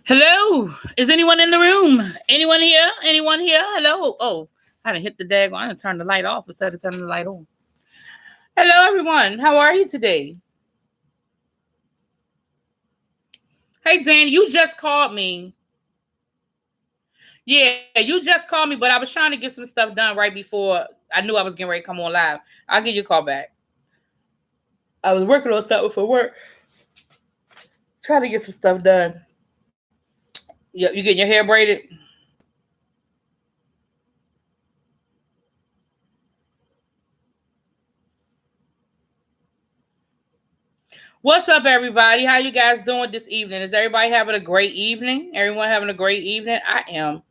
Hello. Is anyone in the room? Anyone here? Anyone here? Hello. Oh, I didn't hit the dag. I didn't turn the light off instead of turning the light on. Hello, everyone. How are you today? Hey, Dan, you just called me. Yeah, you just called me, but I was trying to get some stuff done right before I knew I was getting ready to come on live. I'll give you a call back. I was working on something for work, trying to get some stuff done. You getting your hair braided? What's up, everybody? How you guys doing this evening? Is everybody having a great evening? Everyone having a great evening? I am.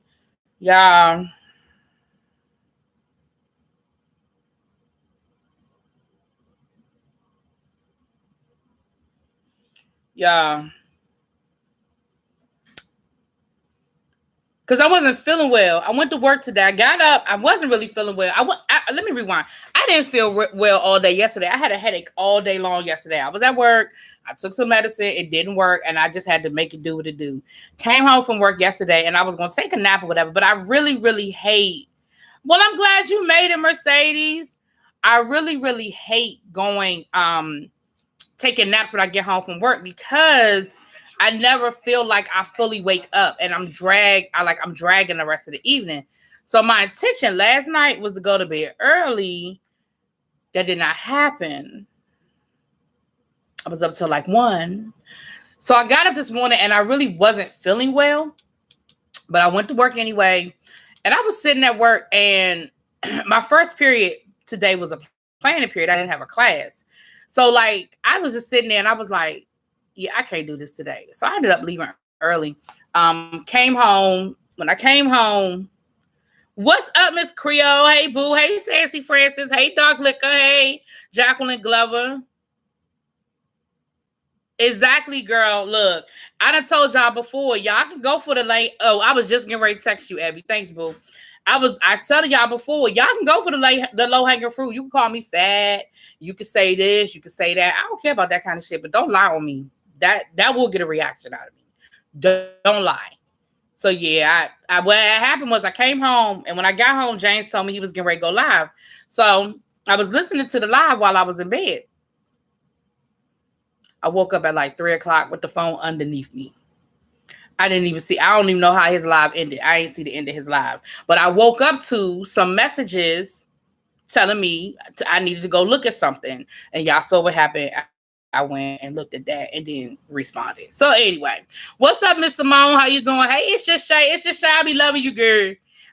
Y'all. Yeah. Because I wasn't feeling well. I went to work today. I got up. I wasn't really feeling well. Let me rewind. I didn't feel well all day yesterday. I had a headache all day long yesterday. I was at work. I took some medicine. It didn't work, and I just had to make it do what it do. Came home from work yesterday, and I was going to take a nap or whatever, but I really, really hate. Well, I'm glad you made it, Mercedes. I really, really hate going taking naps when I get home from work because I never feel like I fully wake up and I'm dragging the rest of the evening. So my intention last night was to go to bed early. That did not happen. I was up till like 1. So I got up this morning and I really wasn't feeling well, but I went to work anyway. And I was sitting at work and my first period today was a planning period. I didn't have a class. So like I was just sitting there and I was like, yeah, I can't do this today. So I ended up leaving early. Came home. When I came home, what's up, Miss Creole? Hey, Boo. Hey, Sassy Francis. Hey, Dark Liquor. Hey, Jacqueline Glover. Exactly, girl. Look, I done told y'all before. Y'all can go for the late. Oh, I was just getting ready to text you, Abby. Thanks, Boo. I told y'all before, y'all can go for the low hanging fruit. You can call me fat. You can say this. You can say that. I don't care about that kind of shit. But don't lie on me. That will get a reaction out of me. Don't lie. So yeah, what happened was I came home, and when I got home, James told me he was getting ready to go live. So I was listening to the live while I was in bed. I woke up at like 3 o'clock with the phone underneath me. I didn't even see. I don't even know how his live ended. I ain't see the end of his live. But I woke up to some messages telling me I needed to go look at something. And y'all saw what happened. I went and looked at that and then responded. So anyway, what's up, Miss Simone? How you doing? Hey, it's just Shay. It's just Shay. I be loving you, girl.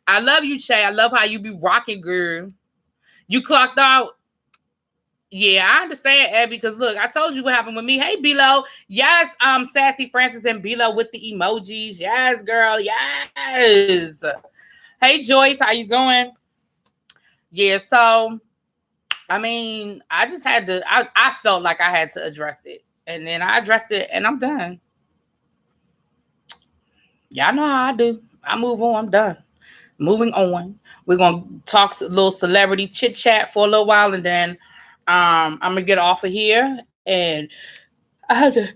I love you, Shay. I love how you be rocking, girl. You clocked out. Yeah, I understand, Abby, because look, I told you what happened with me. Hey, Bilo. Yes, Sassy Francis and Bilo with the emojis. Yes, girl. Yes. Hey, Joyce, how you doing? Yeah, so, I mean, I just had to, I felt like I had to address it. And then I addressed it, and I'm done. Y'all know how I do. I move on. I'm done. Moving on. We're going to talk a little celebrity chit chat for a little while, and then I'm going to get off of here. And I had to,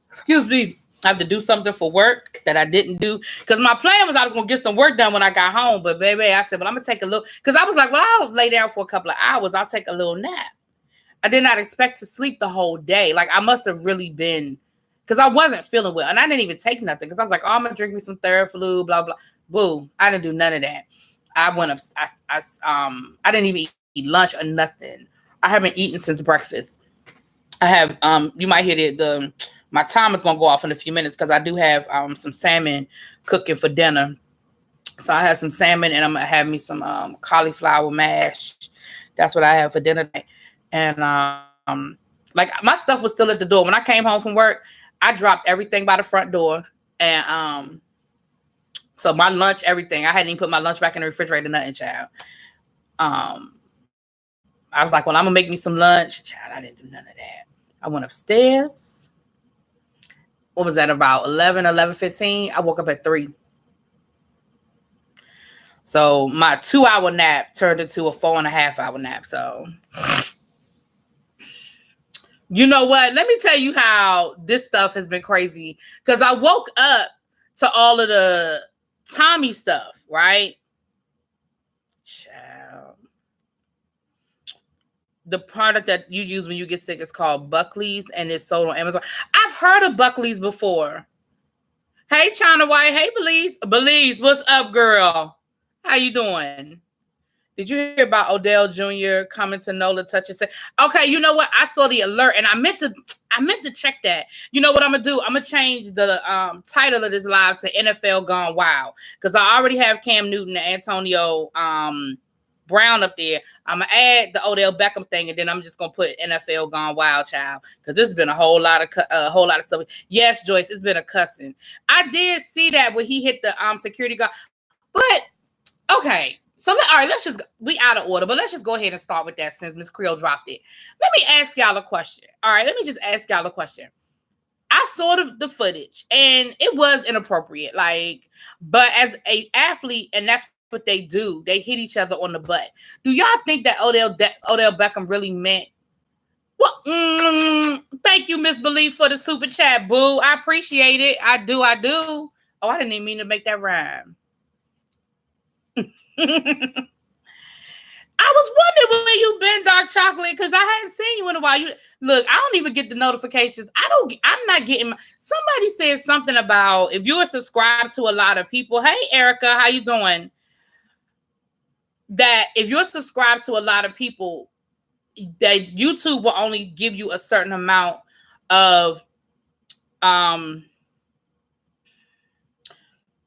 excuse me, I have to do something for work that I didn't do. Because my plan was I was going to get some work done when I got home. But, baby, I said, well, I'm going to take a little, because I was like, well, I'll lay down for a couple of hours. I'll take a little nap. I did not expect to sleep the whole day. Like, I must have really been, because I wasn't feeling well. And I didn't even take nothing because I was like, oh, I'm going to drink me some Theraflu, blah, blah. Boo. I didn't do none of that. I went up, I didn't even eat lunch or nothing. I haven't eaten since breakfast. I have, you might hear my timer's going to go off in a few minutes because I do have some salmon cooking for dinner. So I have some salmon and I'm going to have me some cauliflower mash. That's what I have for dinner tonight. And like my stuff was still at the door. When I came home from work, I dropped everything by the front door. And so my lunch, everything, I hadn't even put my lunch back in the refrigerator, nothing, child. I was like, well, I'm going to make me some lunch. Child, I didn't do none of that. I went upstairs. What was that, about 11:15? I woke up at 3. So my 2-hour nap turned into a 4.5-hour nap. So You know what? Let me tell you how this stuff has been crazy. Because I woke up to all of the Tommy stuff, right? Child. The product that you use when you get sick is called Buckley's, and it's sold on Amazon. I've heard of Buckley's before. Hey, China White. Hey, Belize. Belize, what's up, girl? How you doing? Did you hear about Odell Jr. coming to Nola Touch and say, okay, you know what? I saw the alert and I meant to check that. You know what I'm gonna do? I'm gonna change the title of this live to NFL Gone Wild. Because I already have Cam Newton and Antonio Brown up there. I'm gonna add the Odell Beckham thing, and then I'm just gonna put NFL Gone Wild, child. Because this has been a whole lot of stuff. Yes, Joyce, it's been a cussing. I did see that when he hit the security guard, but okay. So, all right, let's just, we out of order, but let's just go ahead and start with that since Miss Creel dropped it. Let me ask y'all a question. All right, let me just ask y'all a question. I saw the footage, and it was inappropriate. Like, but as a athlete, and that's what they do, they hit each other on the butt. Do y'all think that Odell Beckham really meant? Well, thank you, Miss Belize, for the super chat, boo. I appreciate it. I do. Oh, I didn't even mean to make that rhyme. I was wondering where you been, Dark Chocolate, because I hadn't seen you in a while. Look, I don't even get the notifications. I'm not getting. Somebody said something about if you are subscribed to a lot of people. Hey, Erica, how you doing? That if you're subscribed to a lot of people, that YouTube will only give you a certain amount of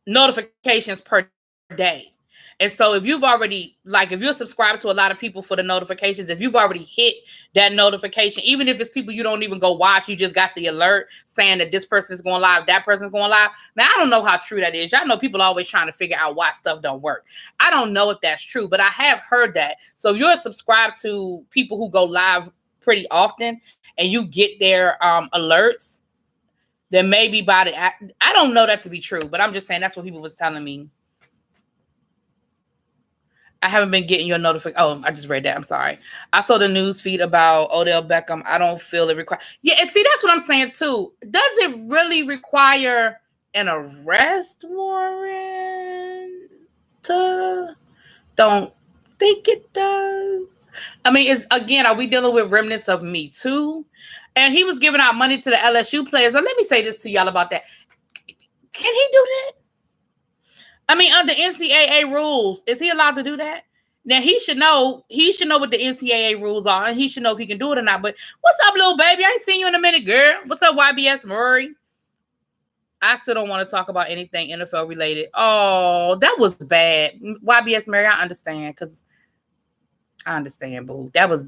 notifications per day. And so if you've already, like, if you're subscribed to a lot of people for the notifications, if you've already hit that notification, even if it's people you don't even go watch, you just got the alert saying that this person is going live, that person's going live. Now, I don't know how true that is. Y'all know people are always trying to figure out why stuff don't work. I don't know if that's true, but I have heard that. So if you're subscribed to people who go live pretty often and you get their alerts, then maybe by the, I don't know that to be true, but I'm just saying that's what people was telling me. I haven't been getting your notification. Oh, I just read that. I'm sorry. I saw the news feed about Odell Beckham. I don't feel it require. Yeah, and see, that's what I'm saying too. Does it really require an arrest warrant? Don't think it does. I mean, are we dealing with remnants of Me Too? And he was giving out money to the LSU players. And let me say this to y'all about that. Can he do that? I mean, under NCAA rules, is he allowed to do that? Now he should know what the NCAA rules are, and he should know if he can do it or not. But what's up, little baby? I ain't seen you in a minute, girl. What's up, YBS Murray? I still don't want to talk about anything NFL related. Oh, that was bad. YBS Murray, I understand, because I understand, boo. That was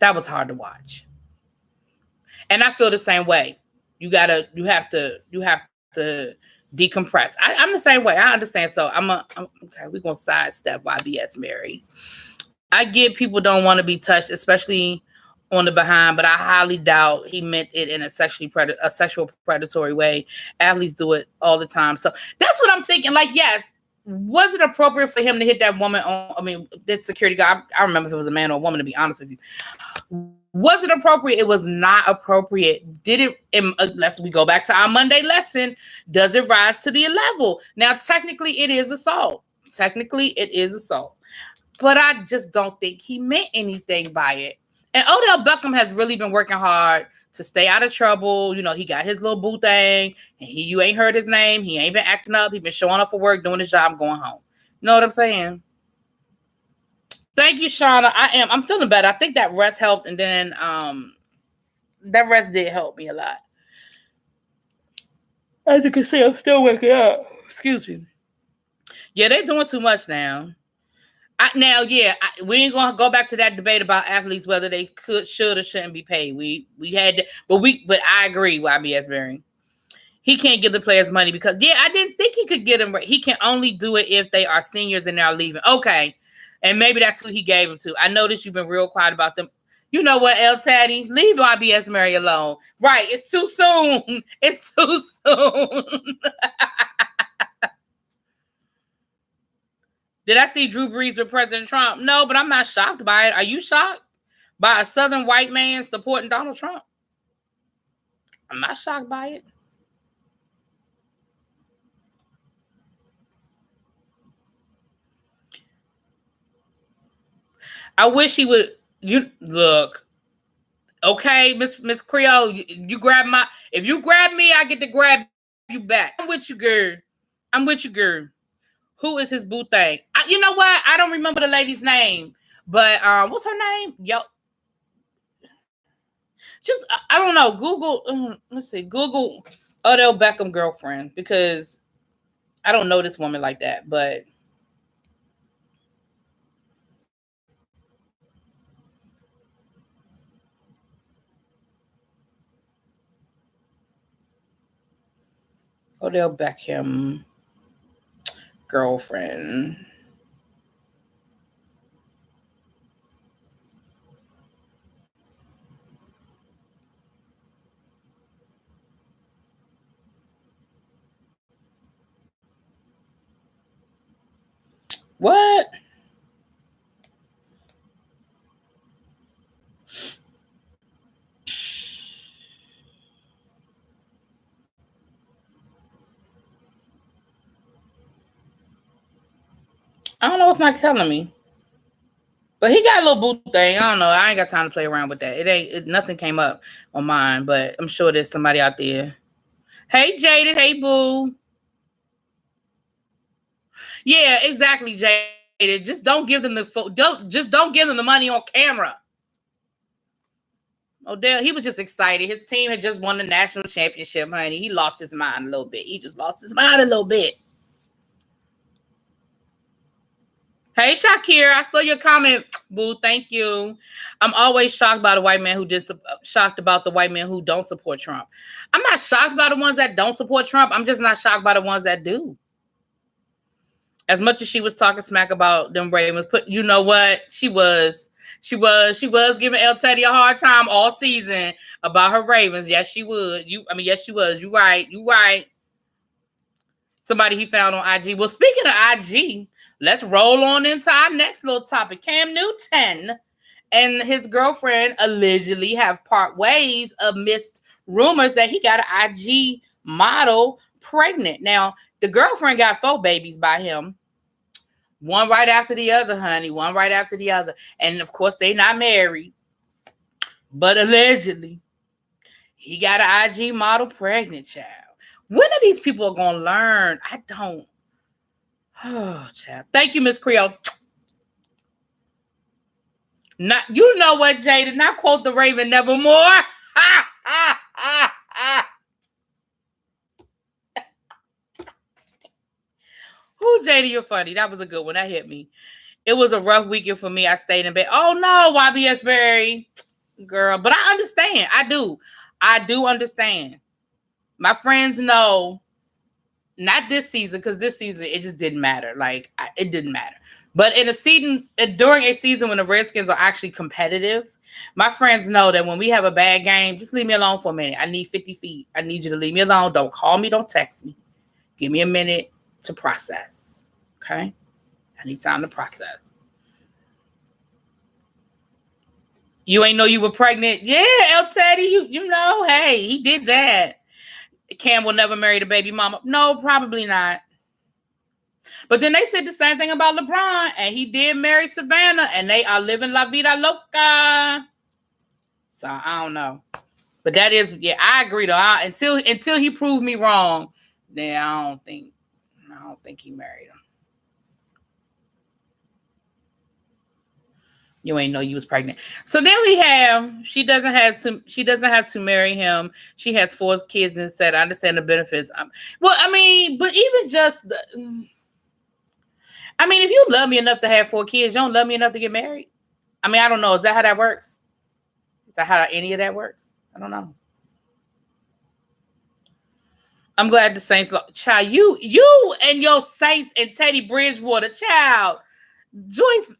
hard to watch. And I feel the same way. You have to decompress. I'm the same way. I understand. So okay. We're gonna sidestep YBS Mary. I get people don't want to be touched, especially on the behind, but I highly doubt he meant it in a sexual predatory way. Athletes do it all the time. So that's what I'm thinking. Like, yes, was it appropriate for him to hit that woman that security guard? I remember if it was a man or a woman, to be honest with you. Was it appropriate? It was not appropriate. Did it? Unless we go back to our Monday lesson, does it rise to the level? Now, technically, it is assault. But I just don't think he meant anything by it. And Odell Beckham has really been working hard to stay out of trouble. You know, he got his little boo thing, and you ain't heard his name. He ain't been acting up. He been showing up for work, doing his job, going home. You know what I'm saying? Thank you, Shauna. I'm feeling better. I think that rest helped, and then that rest did help me a lot. As you can see, I'm still waking up. Excuse me. Yeah, they're doing too much now. We ain't gonna go back to that debate about athletes whether they should or shouldn't be paid. We had, but I agree with IBS Berry. He can't give the players money because I didn't think he could get them. He can only do it if they are seniors and they're leaving. Okay. And maybe that's who he gave them to. I noticed you've been real quiet about them. You know what, El Taddy? Leave YBS Mary alone. Right. It's too soon. It's too soon. Did I see Drew Brees with President Trump? No, but I'm not shocked by it. Are you shocked? by a Southern white man supporting Donald Trump. I'm not shocked by it. I wish he would. You look, okay, Miss Creole. You grab my. If you grab me, I get to grab you back. I'm with you, girl. I'm with you, girl. Who is his boo thing? You know what? I don't remember the lady's name, but what's her name? Yo, just I don't know. Google. Let's see. Google Odell Beckham girlfriend because I don't know this woman like that, but. Odell Beckham girlfriend. What? I don't know what's Mike telling me. But he got a little boo thing. I don't know. I ain't got time to play around with that. Nothing came up on mine, but I'm sure there's somebody out there. Hey, Jaded. Hey, boo. Yeah, exactly, Jaded. Just don't give them don't give them the money on camera. Odell, he was just excited. His team had just won the national championship, honey. He lost his mind a little bit. He just lost his mind a little bit. Hey, Shakir, I saw your comment, boo. Thank you. I'm always shocked by the white man shocked about the white men who don't support Trump. I'm not shocked by the ones that don't support Trump. I'm just not shocked by the ones that do. As much as she was talking smack about them Ravens, you know what? She was giving El Teddy a hard time all season about her Ravens. Yes, she would. Yes, she was. You right. Somebody he found on IG. Well, speaking of IG, let's roll on into our next little topic. Cam Newton and his girlfriend allegedly have part ways amidst rumors that he got an IG model pregnant. Now, the girlfriend got 4 babies by him. One right after the other, honey. One right after the other. And, of course, they not married. But allegedly, he got an IG model pregnant, child. When are these people going to learn? I don't. Oh, child. Thank you, Miss Creole. Not, you know what, Jay? Did not quote the Raven nevermore. Who, JD, you're funny. That was a good one. That hit me. It was a rough weekend for me. I stayed in bed. Oh, no, YBS Berry. Girl. But I understand. I do understand. My friends know. Not this season, because this season it just didn't matter. Like it didn't matter. But in a season, during a season when the Redskins are actually competitive, my friends know that when we have a bad game, just leave me alone for a minute. I need 50 feet. I need you to leave me alone. Don't call me. Don't text me. Give me a minute to process. Okay? I need time to process. You ain't know you were pregnant? Yeah, El Teddy, you know, hey, he did that. Cam will never marry the baby mama. No, probably not. But then they said the same thing about LeBron, and he did marry Savannah, and they are living La Vida Loca. So I don't know, but that is, yeah, I agree though. Until he proved me wrong, then I don't think he married him. You ain't know you was pregnant. So then we have she doesn't have to marry him. She has 4 kids and said, I understand the benefits. Well, I mean, but even just if you love me enough to have 4 kids, you don't love me enough to get married. I mean, I don't know. Is that how that works? Is that how any of that works? I don't know. I'm glad the Saints, child, you and your Saints and Teddy Bridgewater, child. Joyce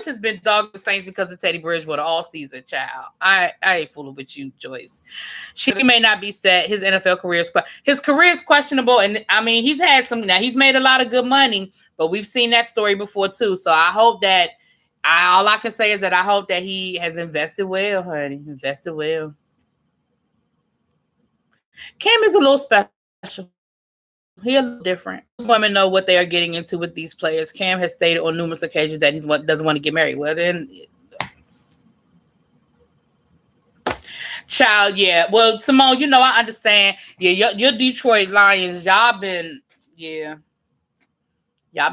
has been dogging the Saints because of Teddy Bridgewater all season, child. I ain't fooling with you, Joyce. She may not be set. His NFL career is questionable, and I mean he's made a lot of good money, but we've seen that story before too. So I hope that All I can say is that I hope that he has invested well, honey. Invested well. Cam is a little special. He a little different. Women know what they are getting into with these players. Cam has stated on numerous occasions that doesn't want to get married. Well, then, child, yeah. Well, Simone, I understand. Yeah, your Detroit Lions, y'all been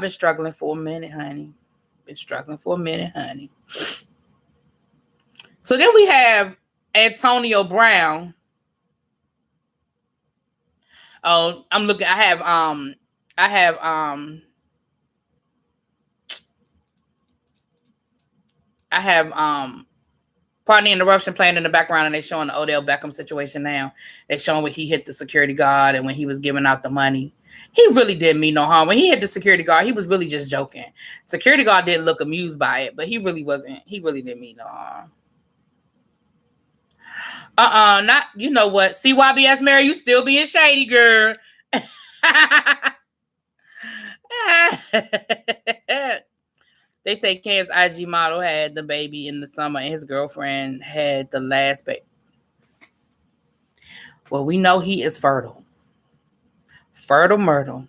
struggling for a minute, honey. Been struggling for a minute, honey. So then we have Antonio Brown. Oh, I'm looking. I have pardon the interruption playing in the background, and they showing the Odell Beckham situation now. They showing where he hit the security guard and when he was giving out the money. He really didn't mean no harm. When he hit the security guard, he was really just joking. Security guard didn't look amused by it, but he really wasn't. He really didn't mean no harm. Not, you know what? CYBS Mary, you still being shady, girl. They say Cam's IG model had the baby in the summer and his girlfriend had the last baby. Well, we know he is fertile. Fertile Myrtle.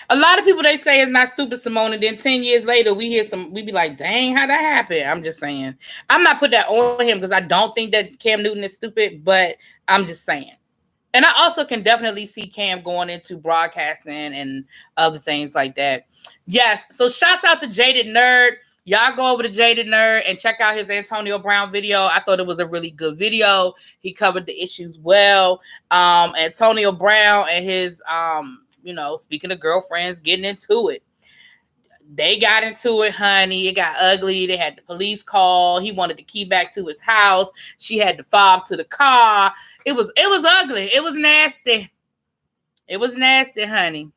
A lot of people, they say it's not stupid, Simone, and then 10 years later we be like, dang, how that happened? I'm just saying. I'm not putting that on him because I don't think that Cam Newton is stupid, but I'm just saying. And I also can definitely see Cam going into broadcasting and other things like that. Yes. So shouts out to Jaded Nerd. Y'all go over to Jaded Nerd and check out his Antonio Brown video. I thought it was a really good video. He covered the issues well. Antonio Brown and his, speaking of girlfriends, getting into it. They got into it, honey. It got ugly. They had the police call. He wanted the key back to his house. She had the fob to the car. It was ugly. It was nasty. It was nasty, honey.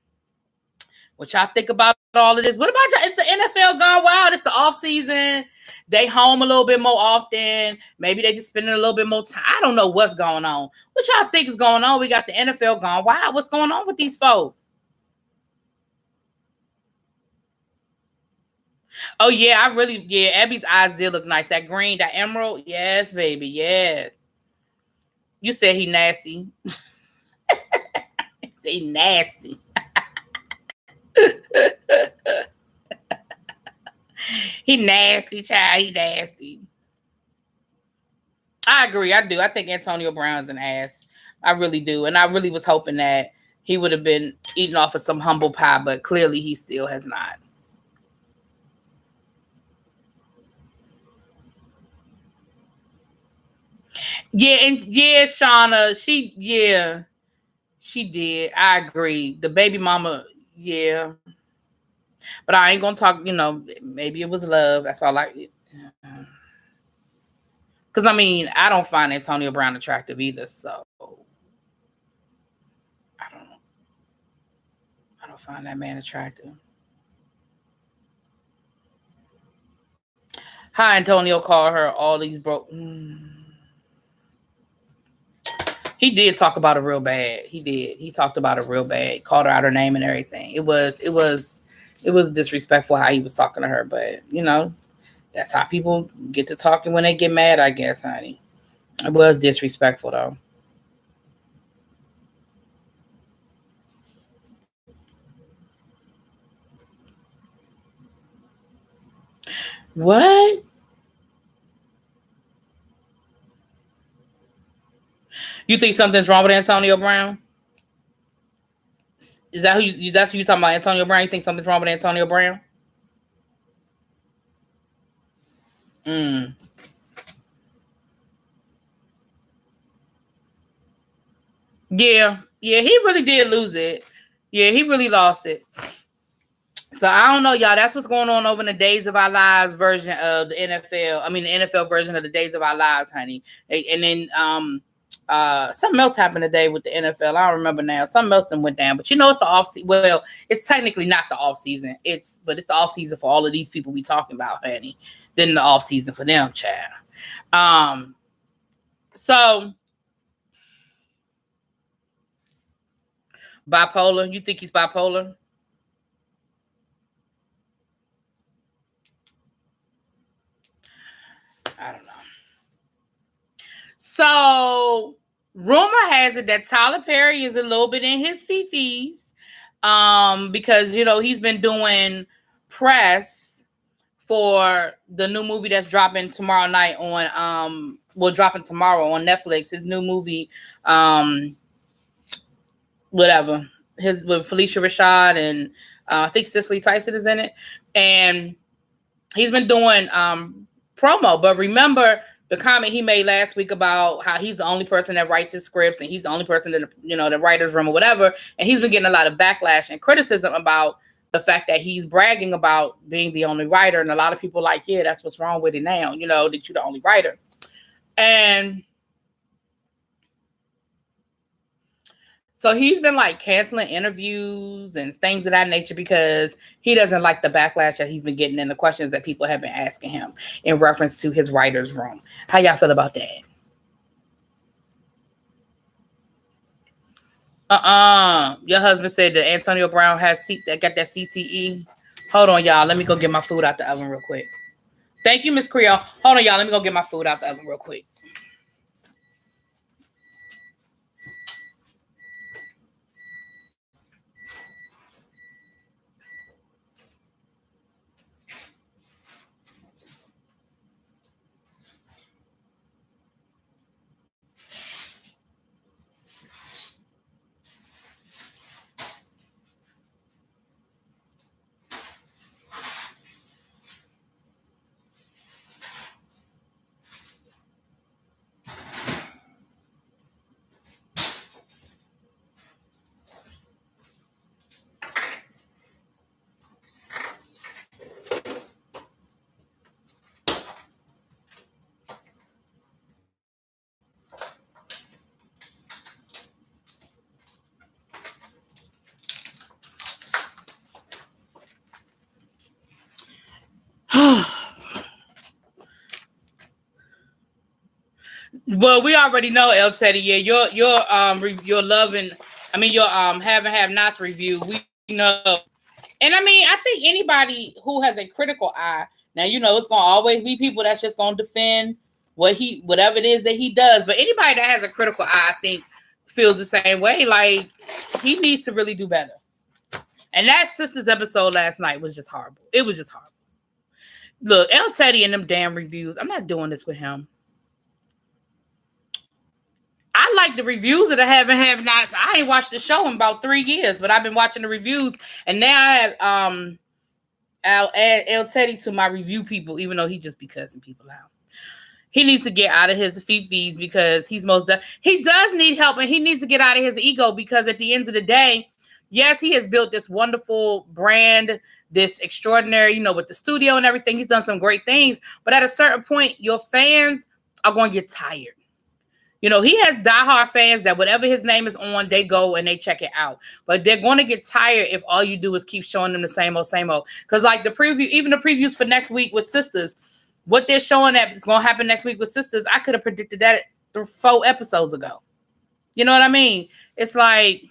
What y'all think about all of this? What about y'all? It's the NFL gone wild. It's the off season. They home a little bit more often. Maybe they just spending a little bit more time. I don't know what's going on. What y'all think is going on? We got the NFL gone wild. What's going on with these folks? Oh yeah, Abby's eyes did look nice. That green, that emerald. Yes, baby. Yes. You said he nasty. Say nasty. He nasty, child. He nasty. I agree. I do. I think Antonio Brown's an ass. I really do. And I really was hoping that he would have been eaten off of some humble pie, but clearly he still has not. Yeah, and yeah, Shauna, she did. I agree. The baby mama, yeah. But I ain't gonna talk, maybe it was love. That's all I. Because I mean, I don't find Antonio Brown attractive either, so I don't know. I don't find that man attractive. How Antonio called her all these broke. He did talk about her real bad. He did. He talked about her real bad. Called her out her name and everything. It was disrespectful how he was talking to her, but that's how people get to talking when they get mad, I guess, honey. It was disrespectful though. What? You think something's wrong with Antonio Brown? Is that that's who you talking about, Antonio Brown? You think something's wrong with Antonio Brown? Mm. Yeah. Yeah, he really did lose it. Yeah, he really lost it. So I don't know, y'all. That's what's going on over in the Days of Our Lives version of the NFL. I mean, the NFL version of the Days of Our Lives, honey. And then something else happened today with the NFL. I don't remember now. Something else went down. But it's the off season. Well, it's technically not the off season. But it's the off season for all of these people we talking about, honey. Then the off season for them, child. So Bipolar? You think he's bipolar? I don't know. So, rumor has it that Tyler Perry is a little bit in his fifis, because he's been doing press for the new movie that's dropping tomorrow night on dropping tomorrow on Netflix. His new movie, whatever, his with Felicia Rashad and I think Cicely Tyson is in it, and he's been doing promo. But remember the comment he made last week about how he's the only person that writes his scripts and he's the only person in the writer's room or whatever. And he's been getting a lot of backlash and criticism about the fact that he's bragging about being the only writer. And a lot of people like, yeah, that's what's wrong with it now, that you're the only writer. And so he's been like canceling interviews and things of that nature because he doesn't like the backlash that he's been getting and the questions that people have been asking him in reference to his writer's room. How y'all feel about that? Your husband said that Antonio Brown got that CTE. Hold on, y'all. Let me go get my food out the oven real quick. Thank you, Miss Creole. Hold on, y'all. Let me go get my food out the oven real quick. Well, we already know, El Teddy. Yeah, your loving, your have nots review. We know, and I think anybody who has a critical eye. Now it's gonna always be people that's just gonna defend whatever it is that he does. But anybody that has a critical eye, I think, feels the same way. Like he needs to really do better. And that Sisters episode last night was just horrible. It was just horrible. Look, El Teddy and them damn reviews. I'm not doing this with him. I like the reviews of the have nots. I ain't watched the show in about 3 years, but I've been watching the reviews, and now I have I'll add El Teddy to my review people, even though he just be cussing people out. He needs to get out of his fifis because he does need help, and he needs to get out of his ego because at the end of the day, yes, he has built this wonderful brand, this extraordinary, with the studio and everything. He's done some great things, but at a certain point, your fans are going to get tired. He has diehard fans that whatever his name is on, they go and they check it out. But they're going to get tired if all you do is keep showing them the same old, same old. Because like even the previews for next week with Sisters, what they're showing that is going to happen next week with Sisters, I could have predicted that 4 episodes ago. You know what I mean? It's like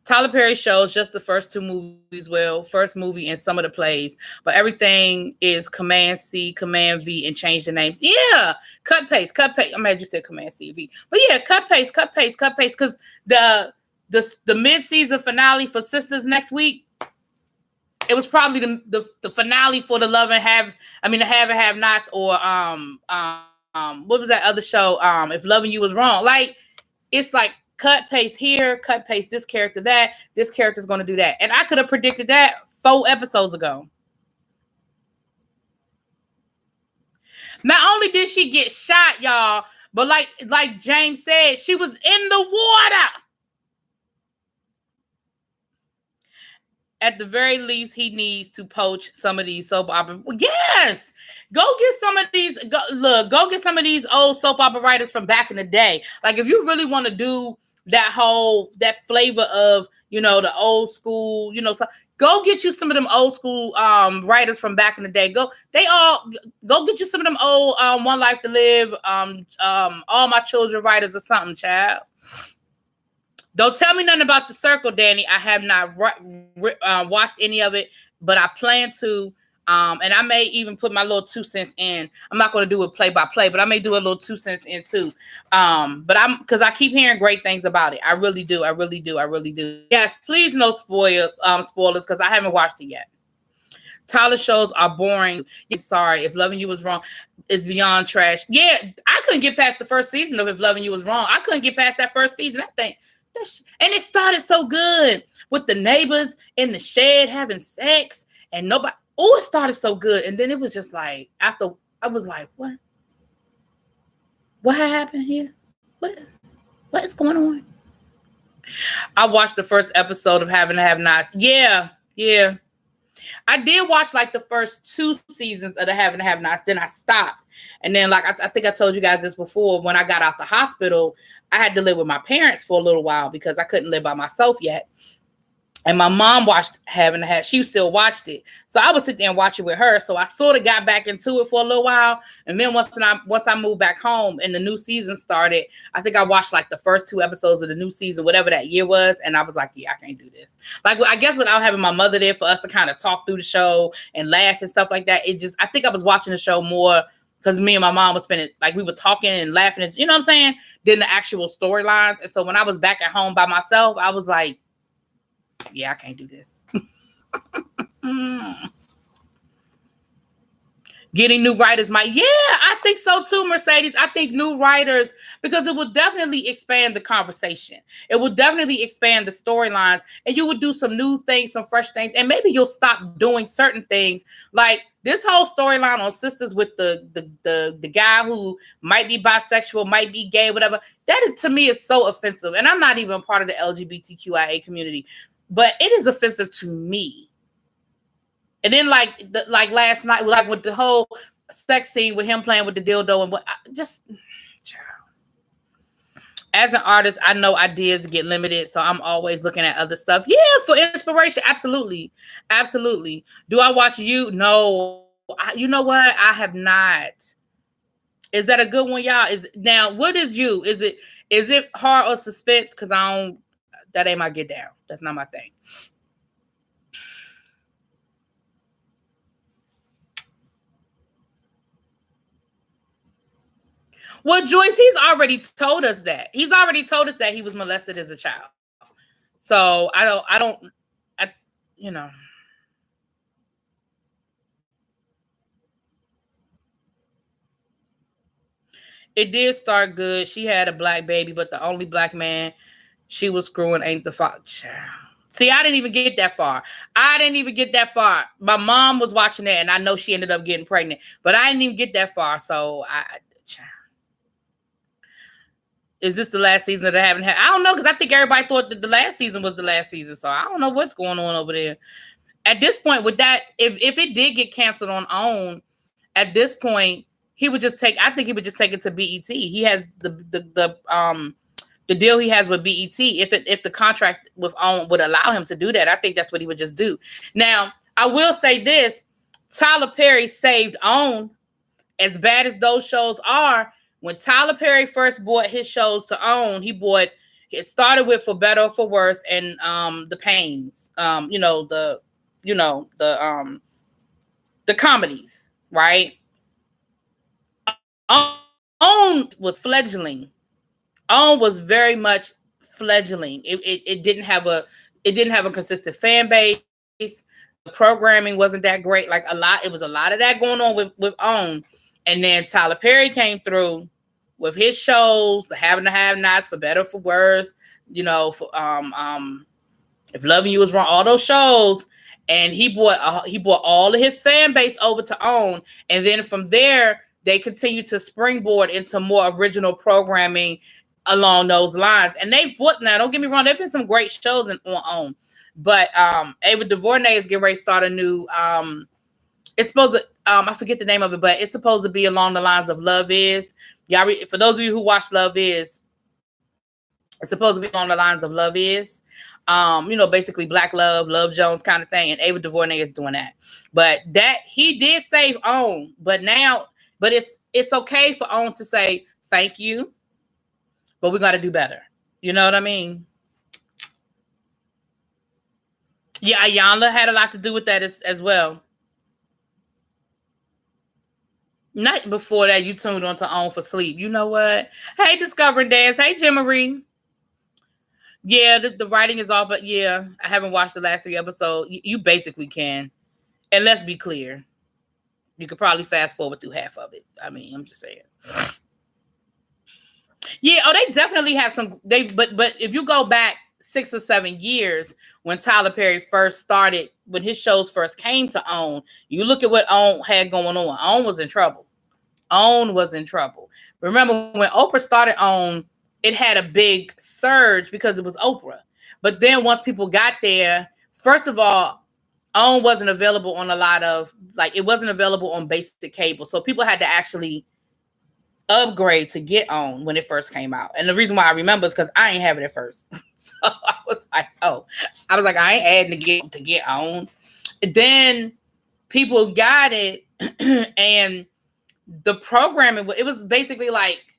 Tyler Perry shows just the first 2 movies, first movie and some of the plays, but everything is Command C, Command V, and change the names. Yeah, cut paste. I'm glad you said Command C V, but yeah, cut paste. Because the mid-season finale for Sisters next week, it was probably the finale for the Love and Have, the Have Nots, or what was that other show? If Loving You Was Wrong, like it's like. Cut, paste here, cut, paste this character, that. This character's going to do that. And I could have predicted that 4 episodes ago. Not only did she get shot, y'all, but like James said, she was in the water. At the very least, he needs to poach some of these soap opera. Yes, go get some of these. Go get some of these old soap opera writers from back in the day. Like if you really want to do that flavor of the old school, go get you some of them old school writers from back in the day. Go get you some of them old One Life to Live, All My Children writers or something, child. Don't tell me nothing about The Circle, Danny. I have not watched any of it, but I plan to. And I may even put my little 2 cents in. I'm not going to do it play by play, but I may do a little 2 cents in too. But because I keep hearing great things about it. I really do. I really do. I really do. Yes, please no spoilers because I haven't watched it yet. Tyler shows are boring. I'm sorry. If Loving You Was Wrong is beyond trash. Yeah, I couldn't get past the first season of If Loving You Was Wrong. I couldn't get past that first season. I think. And it started so good with the neighbors in the shed having sex and nobody. Oh, it started so good. And then it was just like, after, I was like, what? What happened here? What is going on? I watched the first episode of Having to Have Nots. Yeah. I did watch like the first 2 seasons of the Having to Have Nots. Then I stopped. And then, like, I think I told you guys this before. When I got out the hospital, I had to live with my parents for a little while because I couldn't live by myself yet. And my mom watched Having to Have. She still watched it. So I would sit there and watch it with her. So I sort of got back into it for a little while. And then once I moved back home and the new season started, I think I watched like the first 2 episodes of the new season, whatever that year was. And I was like, yeah, I can't do this. Like, I guess without having my mother there for us to kind of talk through the show and laugh and stuff like that, I think I was watching the show more because me and my mom was spending, like, we were talking and laughing, and, you know what I'm saying? Than the actual storylines. And so when I was back at home by myself, I was like, yeah, I can't do this. Getting new writers I think so too, Mercedes. I think new writers, because it will definitely expand the conversation. It will definitely expand the storylines, and you would do some new things, some fresh things, and maybe you'll stop doing certain things. Like this whole storyline on Sisters with the guy who might be bisexual, might be gay, whatever. That to me is so offensive, and I'm not even part of the LGBTQIA community. But it is offensive to me. And then like last night, like with the whole sex scene with him playing with the dildo and as an artist, I know ideas get limited. So I'm always looking at other stuff. Yeah, for inspiration. Absolutely. Absolutely. Do I watch You? No. You know what? I have not. Is that a good one, y'all? What is You? Is it horror or suspense? Because that ain't my get down. That's not my thing. Well, Joyce, he's already told us that. He's already told us that he was molested as a child. So you know. It did start good. She had a black baby, but the only black man she was screwing ain't the father. See, I didn't even get that far. My mom was watching it, and I know she ended up getting pregnant, but I didn't even get that far. So is this the last season that I haven't had? I don't know, because I think everybody thought that the last season was the last season. So I don't know what's going on over there. At this point, with that, if it did get canceled on OWN, at this point, he would just take it to BET. He has the deal he has with BET. If the contract with OWN would allow him to do that, I think that's what he would just do. Now, I will say this: Tyler Perry saved OWN. As bad as those shows are, when Tyler Perry first bought his shows to OWN, it started with For Better or For Worse and The Pains. The comedies, right? OWN was fledgling. OWN was very much fledgling. It didn't have a consistent fan base. The programming wasn't that great. It was a lot of that going on with OWN. And then Tyler Perry came through with his shows, the Having to Have Nots, For Better or For Worse, for If Loving You Was Wrong, all those shows. And he brought all of his fan base over to OWN. And then from there, they continued to springboard into more original programming along those lines. And now, don't get me wrong, there've been some great shows on OWN. But Ava DuVernay is getting ready to start a new it's supposed to I forget the name of it, but it's supposed to be along the lines of Love Is. For those of you who watch Love Is, it's supposed to be along the lines of Love Is. Basically Black Love Jones kind of thing, and Ava DuVernay is doing that. But that he did save OWN, but it's okay for OWN to say thank you, but we got to do better. You know what I mean? Yeah, Ayanla had a lot to do with that as well. Not before that, you tuned on to On for Sleep. You know what? Hey, Discovering Dance. Hey, Jimmery. Yeah, the writing is all, but yeah, I haven't watched the last 3 episodes. You basically can. And let's be clear, you could probably fast forward through half of it. I mean, I'm just saying. Yeah, oh, they definitely have some. But if you go back 6 or 7 years when Tyler Perry first started, when his shows first came to OWN, you look at what OWN had going on. OWN was in trouble. OWN was in trouble. Remember when Oprah started OWN, it had a big surge because it was Oprah. But then once people got there, first of all, OWN wasn't available on a lot of, like, it wasn't available on basic cable. So people had to actually upgrade to get OWN when it first came out. And the reason why I remember is because I ain't have it at first. So I was like, I ain't adding to get OWN. And then people got it and the programming, it was basically like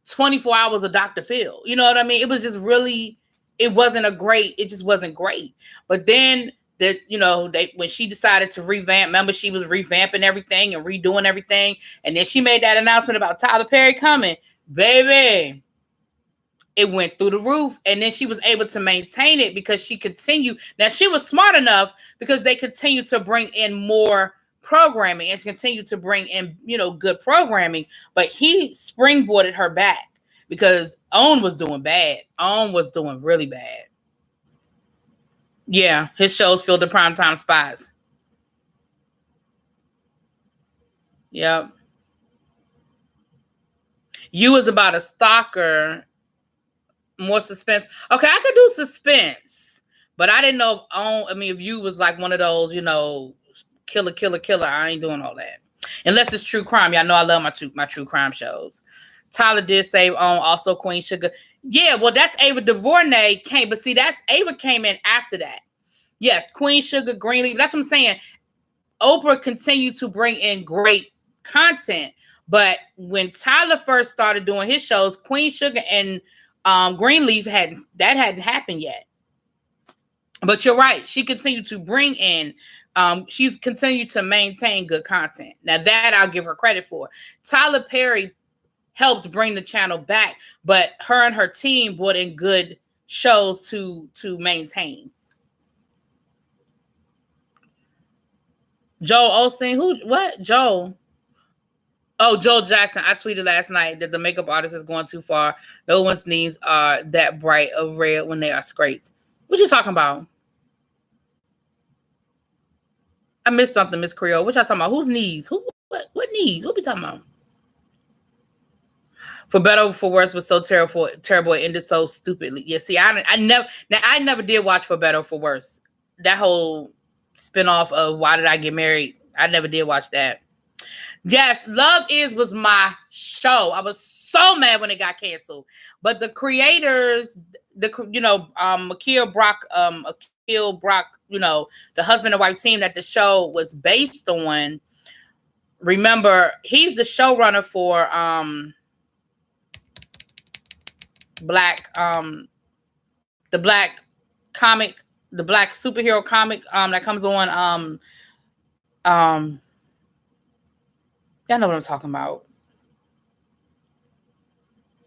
24 hours of Dr. Phil. You know what I mean? It was just really, it just wasn't great. But then when she decided to revamp, remember she was revamping everything and redoing everything. And then she made that announcement about Tyler Perry coming. Baby, it went through the roof. And then she was able to maintain it because she continued. Now she was smart enough because they continued to bring in more programming and continue to bring in, good programming. But he springboarded her back because OWN was doing bad. OWN was doing really bad. Yeah, his shows filled the primetime spots. Yep. You was about a stalker, more suspense. Okay, I could do suspense, but I didn't know if you was like one of those, killer. I ain't doing all that. Unless it's true crime. Y'all know I love my true crime shows. Tyler did say also Queen Sugar. Yeah, well, that's Ava DuVernay came, but see, that's Ava came in after that. Yes, Queen Sugar, Greenleaf. That's what I'm saying. Oprah continued to bring in great content, but when Tyler first started doing his shows, Queen Sugar and Greenleaf hadn't happened yet. But you're right. She continued to bring in, she's continued to maintain good content. Now that I'll give her credit for. Tyler Perry helped bring the channel back, but her and her team brought in good shows to maintain. Joel Osteen, what? Joel? Oh, Joel Jackson. I tweeted last night that the makeup artist is going too far. No one's knees are that bright of red when they are scraped. What you talking about? I missed something, Miss Creole. What y'all talking about? Whose knees? What knees? What we talking about? For Better or For Worse was so terrible. It ended so stupidly. Yeah, see, I never did watch For Better or For Worse. That whole spinoff of Why Did I Get Married? I never did watch that. Yes, Love Is was my show. I was so mad when it got canceled. But the creators, Akil Brock, the husband and wife team that the show was based on. Remember, he's the showrunner for the black comic, the black superhero comic that comes on y'all know what I'm talking about.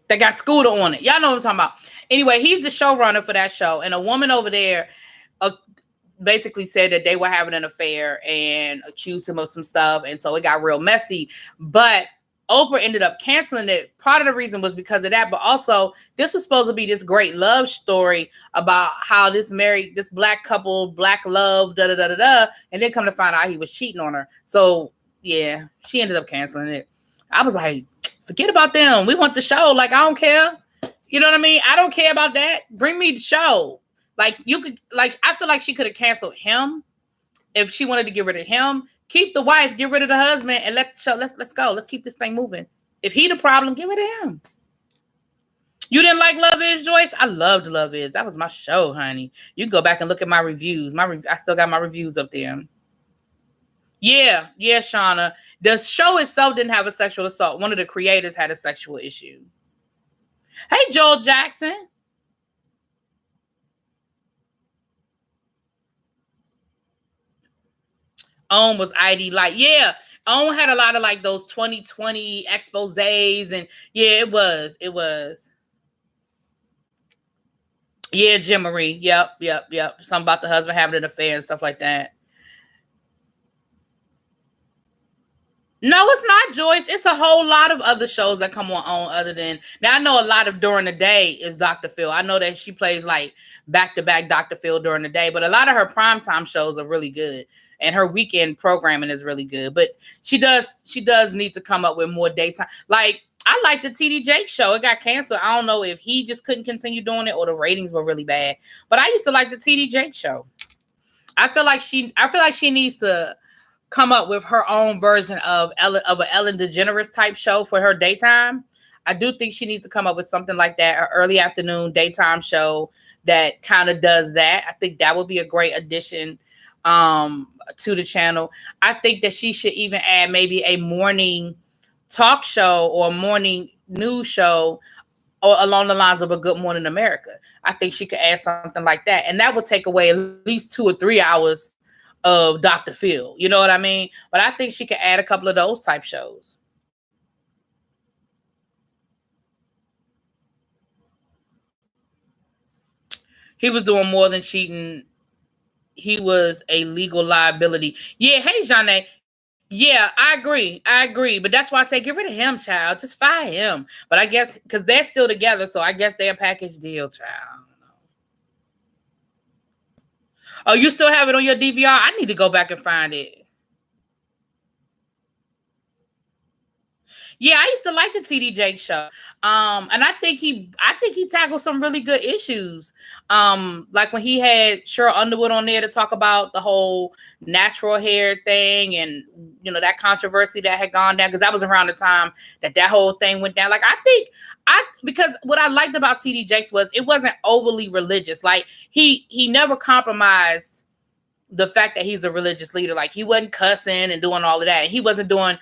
That got Scooter on it. Y'all know what I'm talking about. Anyway, he's the showrunner for that show. And a woman over there basically said that they were having an affair and accused him of some stuff. And so it got real messy. But Oprah ended up canceling it. Part of the reason was because of that. But also, this was supposed to be this great love story about how this black couple, black love, da-da-da-da-da. And then come to find out he was cheating on her. So, yeah, she ended up canceling it. I was like, forget about them. We want the show. Like, I don't care. You know what I mean? I don't care about that. Bring me the show. Like, I feel like she could have canceled him if she wanted to get rid of him. Keep the wife, get rid of the husband, and let the show. Let's go. Let's keep this thing moving. If he the problem, get rid of him. You didn't like Love Is, Joyce? I loved Love Is. That was my show, honey. You can go back and look at my reviews. I still got my reviews up there. Yeah, Shauna. The show itself didn't have a sexual assault. One of the creators had a sexual issue. Hey, Joel Jackson. OWN was ID Light. Yeah. OWN had a lot of like those 2020 exposés, and yeah, it was. It was. Yeah, Jim Marie. Yep, yep, yep. Something about the husband having an affair and stuff like that. No, it's not, Joyce. It's a whole lot of other shows that come on other than now. I know a lot of during the day is Dr. Phil. I know that she plays like back to back Dr. Phil during the day, but a lot of her primetime shows are really good, and her weekend programming is really good. But she does need to come up with more daytime. Like I like the TD Jake show. It got canceled. I don't know if he just couldn't continue doing it or the ratings were really bad. But I used to like the TD Jake show. I feel like she needs to come up with her own version of an Ellen DeGeneres type show for her daytime. I do think she needs to come up with something like that, an early afternoon daytime show that kind of does that. I think that would be a great addition to the channel. I think that she should even add maybe a morning talk show or a morning news show or along the lines of a Good Morning America. I think she could add something like that. And that would take away at least 2 or 3 hours of Dr. Phil. You know what I mean? But I think she could add a couple of those type shows. He was doing more than cheating. He was a legal liability. Yeah, hey, Janae. Yeah, I agree. I agree. But that's why I say get rid of him, child. Just fire him. But I guess because they're still together, so I guess they're a package deal, child. Oh, you still have it on your DVR? I need to go back and find it. Yeah, I used to like the TD Jake show. And I think he tackled some really good issues. Like when he had Cheryl Underwood on there to talk about the whole natural hair thing and that controversy that had gone down because that was around the time that whole thing went down. Like because what I liked about TD Jakes was it wasn't overly religious. Like he never compromised the fact that he's a religious leader. Like he wasn't cussing and doing all of that. He wasn't doing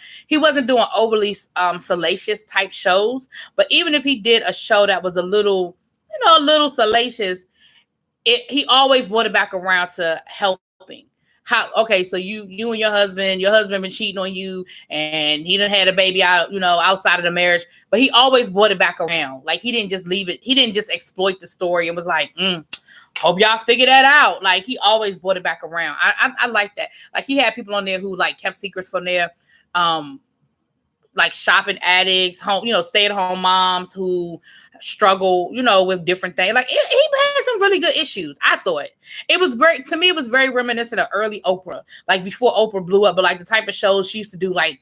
overly salacious type shows. But even if he did a show that was a little salacious, he always brought it back around to helping. How okay, so you and your husband been cheating on you, and he done had a baby outside of the marriage, but he always brought it back around. Like he didn't just leave it, he didn't just exploit the story and was like, hope y'all figure that out. Like he always brought it back around. I like that. Like he had people on there who like kept secrets from their like shopping addicts, stay-at-home moms who struggle, with different things. Like he had some really good issues. I thought it was great. To me, it was very reminiscent of early Oprah, like before Oprah blew up, but like the type of shows she used to do, like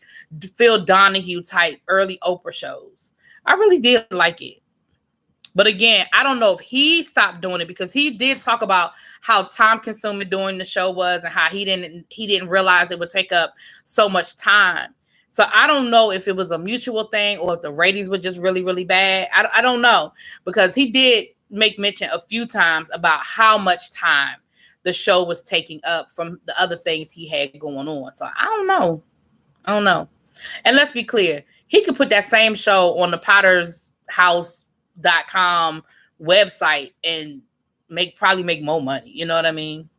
Phil Donahue type early Oprah shows. I really did like it. But again, I don't know if he stopped doing it because he did talk about how time consuming doing the show was and how he didn't realize it would take up so much time. So I don't know if it was a mutual thing or if the ratings were just really, really bad. I don't know, because he did make mention a few times about how much time the show was taking up from the other things he had going on. So I don't know. I don't know. And let's be clear, he could put that same show on the pottershouse.com website and probably make more money. You know what I mean?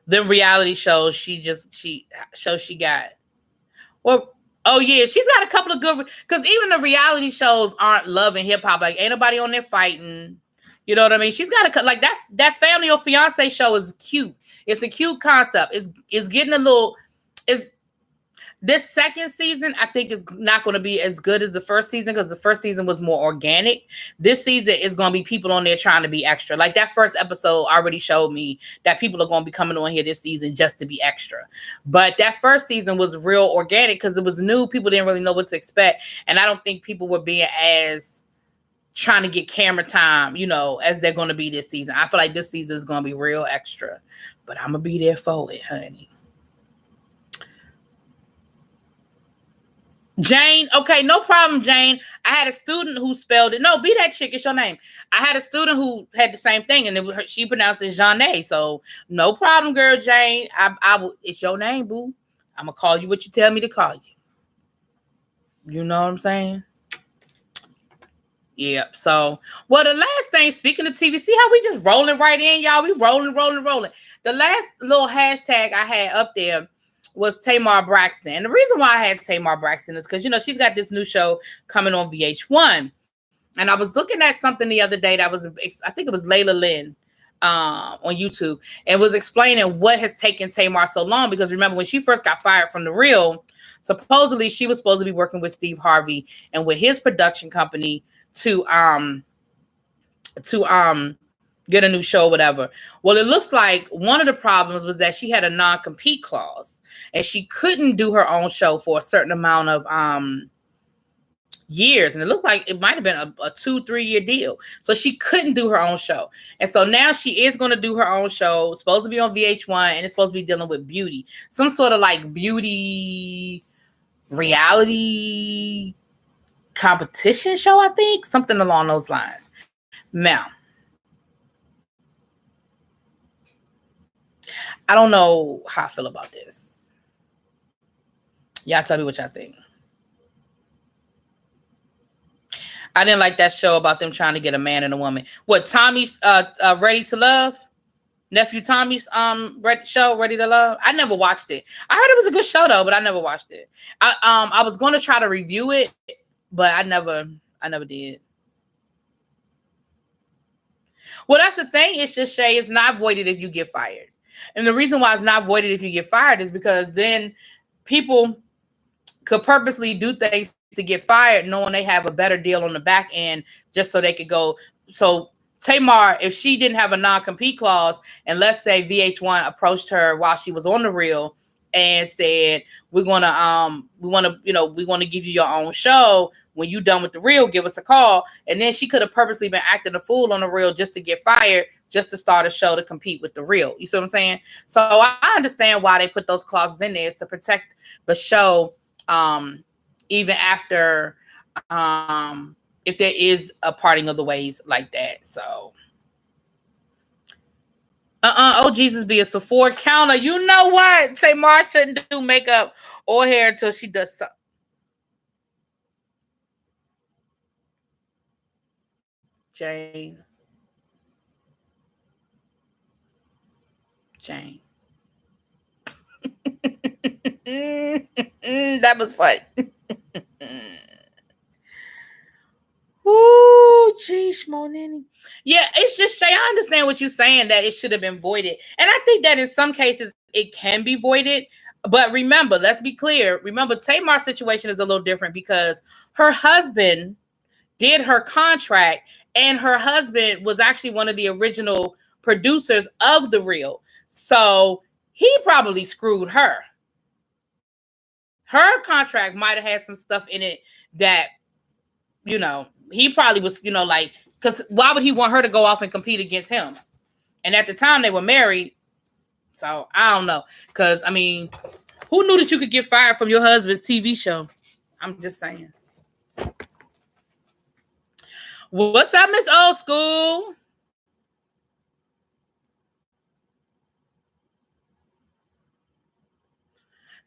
The reality shows she got. Well, oh yeah, she's got a couple of good, because even the reality shows aren't Love and Hip Hop. Like ain't nobody on there fighting. You know what I mean? She's got a like that Family or Fiance show is cute. It's a cute concept. It's getting a little. This second season, I think, is not going to be as good as the first season because the first season was more organic. This season is going to be people on there trying to be extra. Like that first episode already showed me that people are going to be coming on here this season just to be extra. But that first season was real organic because it was new. People didn't really know what to expect. And I don't think people were being as trying to get camera time, as they're going to be this season. I feel like this season is going to be real extra. But I'm going to be there for it, honey. Jane, okay, no problem, Jane. I had a student who spelled it. No, be that chick. It's your name. I had a student who had the same thing, and she pronounced it Janae. So no problem, girl, Jane. It's your name, boo. I'm gonna call you what you tell me to call you. You know what I'm saying? Yeah. So, well, the last thing, speaking of TV, see how we just rolling right in, y'all? We rolling. The last little hashtag I had up there was Tamar Braxton. And the reason why I had Tamar Braxton is because, she's got this new show coming on VH1. And I was looking at something the other day that was, I think it was Layla Lynn on YouTube, and was explaining what has taken Tamar so long. Because remember, when she first got fired from The Real, supposedly she was supposed to be working with Steve Harvey and with his production company to get a new show or whatever. Well, it looks like one of the problems was that she had a non-compete clause, and she couldn't do her own show for a certain amount of years, and it looked like it might have been a 2-3 year deal, so she couldn't do her own show. And so now she is going to do her own show. It's supposed to be on VH1, and it's supposed to be dealing with beauty, some sort of like beauty reality competition show, I think, something along those lines. Now, I don't know how I feel about this. Y'all tell me what y'all think. I didn't like that show about them trying to get a man and a woman. What, Tommy's Ready to Love? Nephew Tommy's show, Ready to Love? I never watched it. I heard it was a good show though, but I never watched it. I was going to try to review it, but I never did. Well, that's the thing. It's just, Shay, it's not voided if you get fired. And the reason why it's not voided if you get fired is because then people could purposely do things to get fired, knowing they have a better deal on the back end, just so they could go. So Tamar, if she didn't have a non-compete clause, and let's say VH1 approached her while she was on The Real and said, we want to give you your own show. When you done with The Real, give us a call. And then she could have purposely been acting a fool on The Real just to get fired, just to start a show to compete with The Real. You see what I'm saying? So I understand why they put those clauses in there, is to protect the show, even after, if there is a parting of the ways like that. So, oh Jesus, be a Sephora counter. You know what? Tamar shouldn't do makeup or hair until she does something. Jane. That was fun. Ooh, geez, Monini. Yeah, it's just, Shay, I understand what you're saying, that it should have been voided. And I think that in some cases it can be voided. But remember, let's be clear. Remember, Tamar's situation is a little different because her husband did her contract, and her husband was actually one of the original producers of The Real. So he probably screwed her. Her contract might have had some stuff in it that, he probably was, like, because why would he want her to go off and compete against him? And at the time they were married. So I don't know. Because, I mean, who knew that you could get fired from your husband's TV show? I'm just saying. What's up, Miss Old School?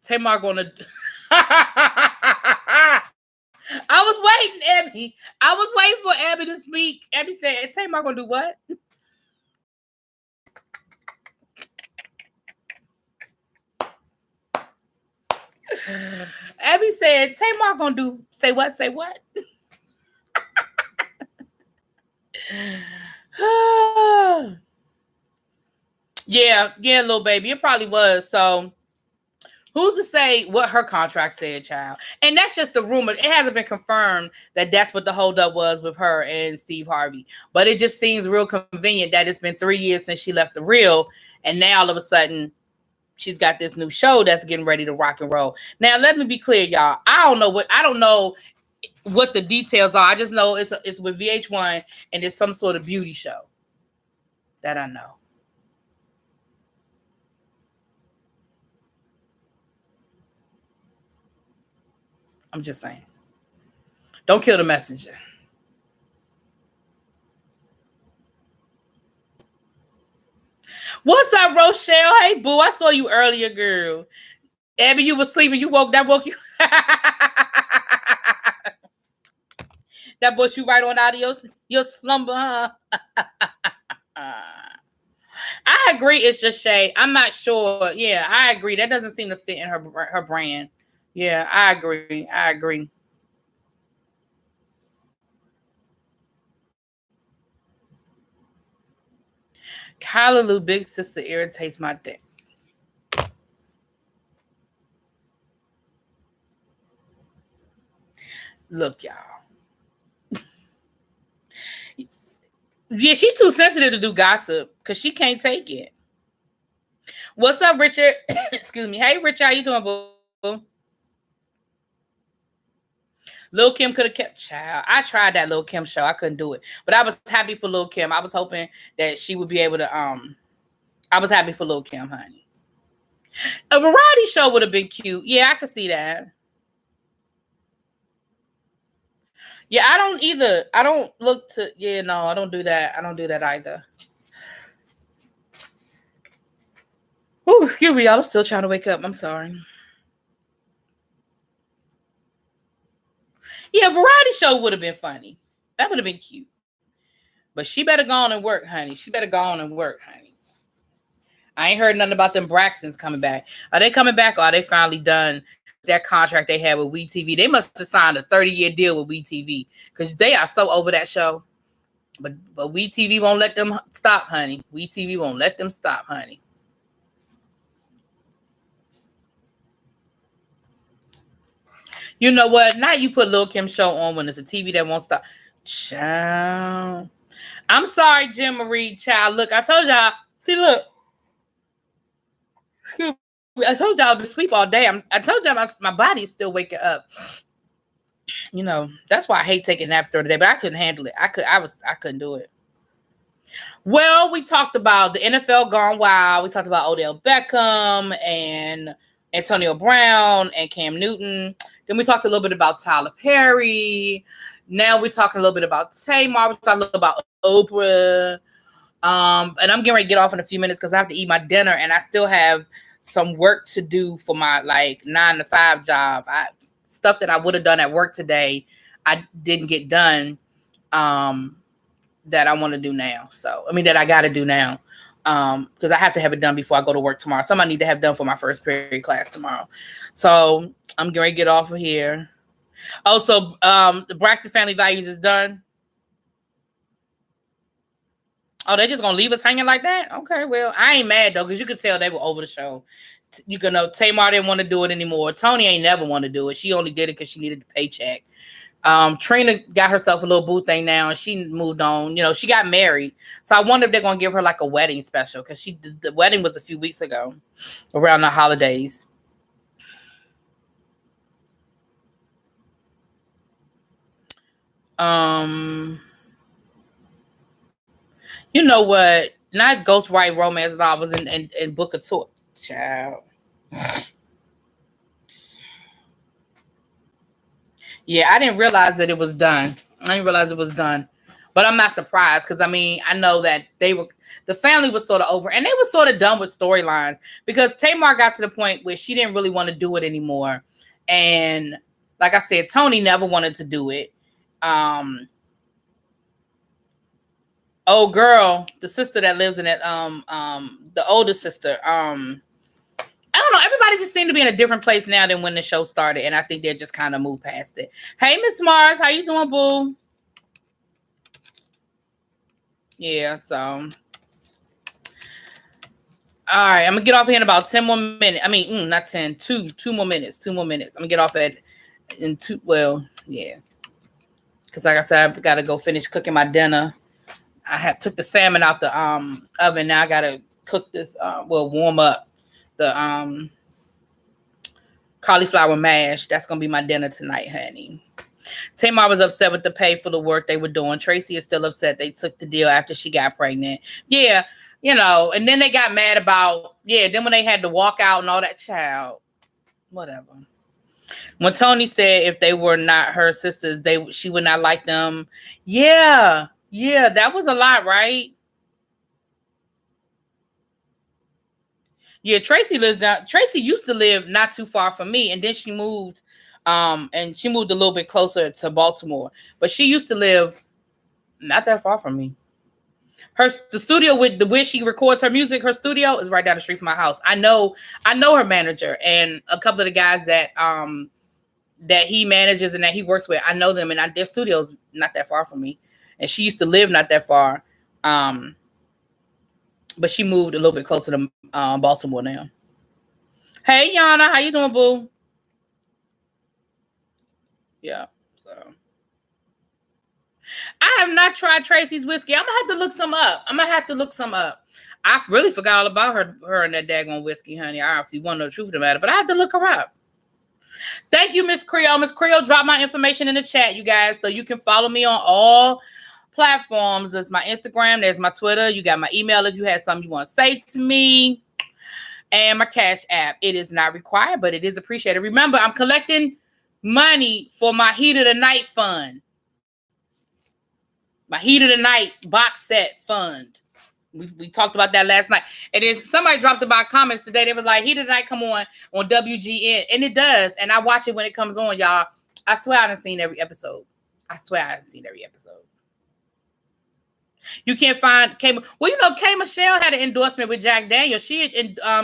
Tamar gonna... I was waiting, Abby. I was waiting for Abby to speak. Abby said, Tamar gonna do what? Abby said, Tamar gonna do, say what? Say what? Yeah, little baby. It probably was. So who's to say what her contract said, child? And that's just the rumor. It hasn't been confirmed that that's what the holdup was with her and Steve Harvey. But it just seems real convenient that it's been 3 years since she left The Real, and now all of a sudden she's got this new show that's getting ready to rock and roll. Now, let me be clear, y'all. I don't know what the details are. I just know it's with VH1, and it's some sort of beauty show that I know. I'm just saying. Don't kill the messenger. What's up, Rochelle? Hey, boo. I saw you earlier, girl. Abby, you was sleeping. That woke you. That put you right on out of your slumber, huh? I agree. It's just Shay. I'm not sure. Yeah, I agree. That doesn't seem to fit in her brand. Yeah, I agree. I agree. Kyla Lou Big Sister irritates my dick. Look, y'all. Yeah, she too sensitive to do gossip because she can't take it. What's up, Richard? Excuse me. Hey, Richard, how you doing, boo? Lil Kim could have kept child. I tried that Lil Kim show. I couldn't do it. But I was happy for Lil Kim. I was hoping that she would be able to I was happy for Lil Kim, honey. A variety show would have been cute. Yeah, I could see that. Yeah, I don't either. I don't look to yeah, no, I don't do that. I don't do that either. Oh, excuse me, y'all. I'm still trying to wake up. I'm sorry. Yeah, a variety show would have been funny. That would have been cute. But she better go on and work, honey. She better go on and work, honey. I ain't heard nothing about them Braxtons coming back. Are they coming back or are they finally done that contract they had with WeTV? They must have signed a 30-year deal with WeTV because they are so over that show. But WeTV won't let them stop, honey. WeTV won't let them stop, honey. You know what? Now you put Lil Kim show on when it's a TV that won't stop. Child. I'm sorry, Jim Marie, child. Look, I told y'all. See, look. I told y'all to sleep all day. I told y'all my body is still waking up. You know, that's why I hate taking naps during the day, but I couldn't handle it. I couldn't do it. Well, we talked about the NFL gone wild. We talked about Odell Beckham and Antonio Brown and Cam Newton. Then we talked a little bit about Tyler Perry. Now we're talking a little bit about Tamar. We're talking a little about Oprah. And I'm getting ready to get off in a few minutes because I have to eat my dinner and I still have some work to do for my like 9 to 5 job. Stuff that I would have done at work today, I didn't get done. That I want to do now. So, I mean, that I got to do now. Because I have to have it done before I go to work tomorrow. Some I need to have done for my first period class tomorrow. So, I'm going to get off of here. Oh, so the Braxton Family Values is done. Oh, they're just going to leave us hanging like that? Okay, well, I ain't mad, though, because you could tell they were over the show. You can know Tamar didn't want to do it anymore. Tony ain't never want to do it. She only did it because she needed the paycheck. Trina got herself a little boo thing now and she moved on. You know, she got married. So I wonder if they're going to give her like a wedding special because the wedding was a few weeks ago around the holidays. Um, you know what? Not ghostwrite romance novels and book a tour. Child. Yeah, I didn't realize that it was done. I didn't realize it was done. But I'm not surprised because I mean, I know that the family was sort of over and they were sort of done with storylines because Tamar got to the point where she didn't really want to do it anymore. And like I said, Tony never wanted to do it. Oh girl, the sister that lives in that the older sister, I don't know. Everybody just seemed to be in a different place now than when the show started, and I think they're just kind of moved past it. Hey, Miss Mars, how you doing, boo? Yeah, so all right, I'm gonna get off here in about 10 more minutes. I mean, not 10, two more minutes. 2 more minutes. I'm gonna get off at in two. Well, yeah, because like I said, I've got to go finish cooking my dinner. I have took the salmon out the oven. Now I gotta cook this. Warm up the cauliflower mash. That's gonna be my dinner tonight, honey. Tamar was upset with the pay for the work they were doing. Tracy is still upset they took the deal after she got pregnant. Yeah, you know, and then they got mad about, then when they had to walk out and all that, child, whatever. When Tony said if they were not her sisters, she would not like them. Yeah, that was a lot, right? Yeah, Tracy used to live not too far from me, and then she moved And she moved a little bit closer to Baltimore, but she used to live not that far from me. The studio with the where she records her music, her studio is right down the street from my house. I know her manager and a couple of the guys that he manages and that he works with. I know them, and their studio's not that far from me. And she used to live not that far, but she moved a little bit closer to Baltimore now. Hey, Yana, how you doing, boo? Yeah. So I have not tried Tracy's whiskey. I'm gonna have to look some up. I really forgot all about her and that daggone whiskey, honey. I actually want to know the truth of the matter, but I have to look her up. Thank you, Miss Creole. Miss Creole dropped my information in the chat, you guys, so you can follow me on all platforms. There's my Instagram, there's my Twitter. You got my email if you had something you want to say to me, and my Cash App. It is not required, but it is appreciated. Remember, I'm collecting money for my Heat of the Night fund. My Heat of the Night box set fund. We talked about that last night. And then somebody dropped about comments today. They were like, Heat of the Night come on WGN. And it does. And I watch it when it comes on, y'all. I swear I haven't seen every episode. You can't find K. Well, K. Michelle had an endorsement with Jack Daniels.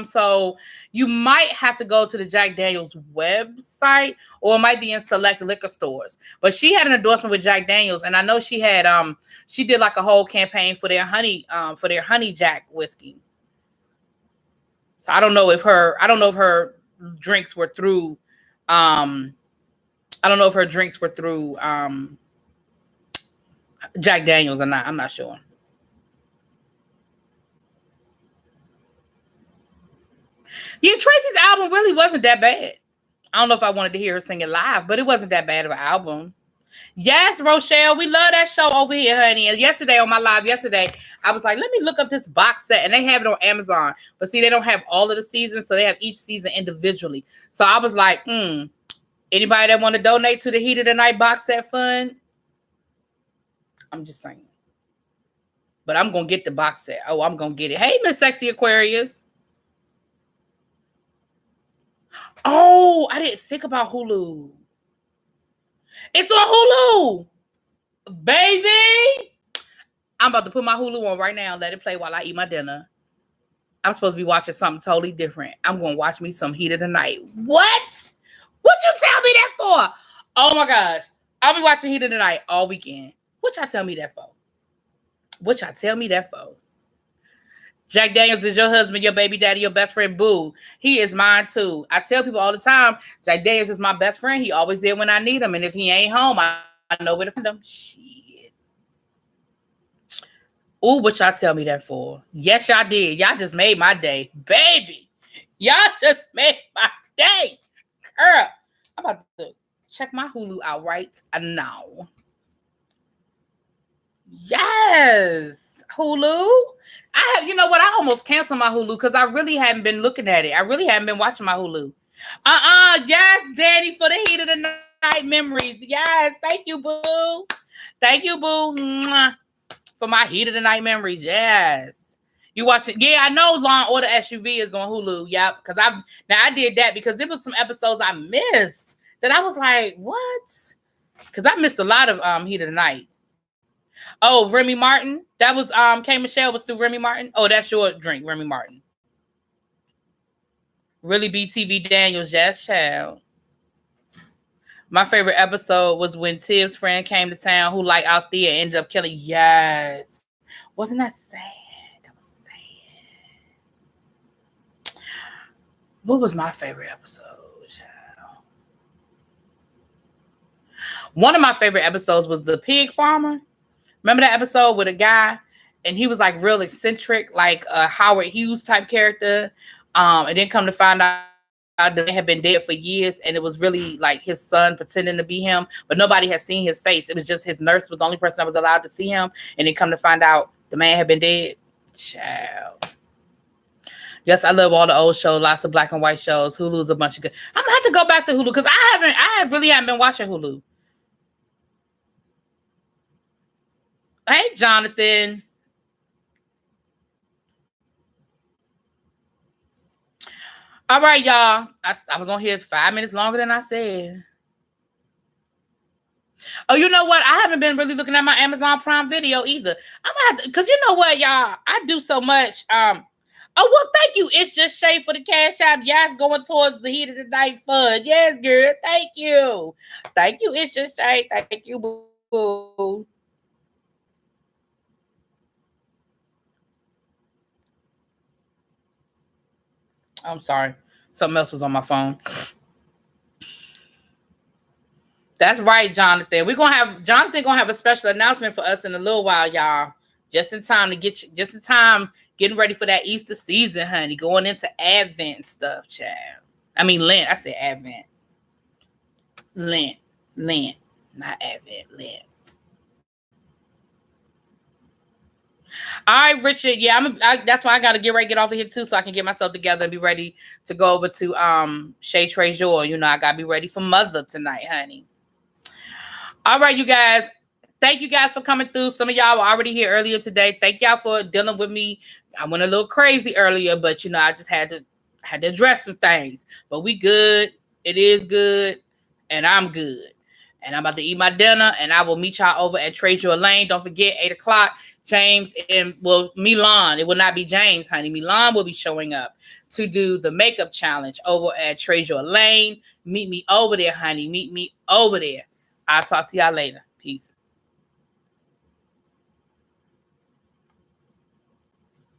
So you might have to go to the Jack Daniels website, or it might be in select liquor stores. But she had an endorsement with Jack Daniels, and I know she did like a whole campaign for their honey Jack whiskey. So I don't know if her drinks were through. Jack Daniels or not. I'm not sure. Yeah, Tracy's album really wasn't that bad. I don't know if I wanted to hear her sing it live, but it wasn't that bad of an album. Yes, Rochelle, we love that show over here, honey. And yesterday on my live I was like, let me look up this box set, and they have it on Amazon. But see, they don't have all of the seasons, so they have each season individually. So I was like, anybody that want to donate to the Heat of the Night box set fund? I'm just saying. But I'm going to get the box set. Oh, I'm going to get it. Hey, Miss Sexy Aquarius. Oh, I didn't think about Hulu. It's on Hulu. Baby. I'm about to put my Hulu on right now and let it play while I eat my dinner. I'm supposed to be watching something totally different. I'm going to watch me some Heat of the Night. What? What you tell me that for? Oh, my gosh. I'll be watching Heat of the Night all weekend. What y'all tell me that for? Jack Daniels is your husband, your baby daddy, your best friend, boo. He is mine too. I tell people all the time, Jack Daniels is my best friend. He always there when I need him. And if he ain't home, I know where to find him. Shit. Ooh, what y'all tell me that for? Yes, y'all did. Y'all just made my day. Baby. Y'all just made my day. Girl, I'm about to check my Hulu out right now. Yes. Hulu. I almost canceled my Hulu because I really hadn't been looking at it. I really hadn't been watching my Hulu. Yes, Daddy, for the Heat of the Night memories. Yes, thank you, boo. Thank you, boo. Mwah. For my Heat of the Night memories. Yes. You watching? Yeah, I know Law and Order SUV is on Hulu. Yep, because I did that because there was some episodes I missed that I was like, what? Because I missed a lot of Heat of the Night. Oh, Remy Martin. That was K. Michelle was through Remy Martin. Oh, that's your drink, Remy Martin. Really BTV Daniels, yes, child. My favorite episode was when Tiv's friend came to town who like out there and ended up killing. Yes. Wasn't that sad? That was sad. What was my favorite episode? Child? One of my favorite episodes was the pig farmer. Remember that episode with a guy and he was like real eccentric, like a Howard Hughes type character. And then come to find out that they had been dead for years, and it was really like his son pretending to be him, but nobody had seen his face. It was just his nurse was the only person that was allowed to see him, and then come to find out the man had been dead. Child. Yes, I love all the old shows, lots of black and white shows. Hulu's a bunch of good. I'm gonna have to go back to Hulu because I really haven't been watching Hulu. Hey, Jonathan. All right, y'all. I was on here 5 minutes longer than I said. Oh, you know what? I haven't been really looking at my Amazon Prime Video either. I'm gonna have to, cause you know what, y'all? I do so much. Oh well, thank you. It's just Shay for the cash app. Yes, going towards the heat of the night fun. Yes, girl. Thank you. Thank you. It's just Shay. Thank you, boo. I'm sorry. Something else was on my phone. That's right, Jonathan. We're gonna have Jonathan gonna have a special announcement for us in a little while, y'all. Just in time to get you, just in time getting ready for that Easter season, honey. Going into Advent stuff, child. I mean Lent. I said Advent. Lent. Lent. Not Advent. Lent. All right, Richard. Yeah, that's why I gotta get ready, get off of here too, so I can get myself together and be ready to go over to Chez Trésor. You know, I gotta be ready for Mother tonight, honey. All right, you guys. Thank you guys for coming through. Some of y'all were already here earlier today. Thank y'all for dealing with me. I went a little crazy earlier, but you know, I just had to address some things. But we good. It is good, and I'm good. And I'm about to eat my dinner, and I will meet y'all over at Trésor Lane. Don't forget, 8 o'clock. James and Milan. It will not be James, honey. Milan will be showing up to do the makeup challenge over at Trésor Lane. Meet me over there, honey. Meet me over there. I'll talk to y'all later. Peace.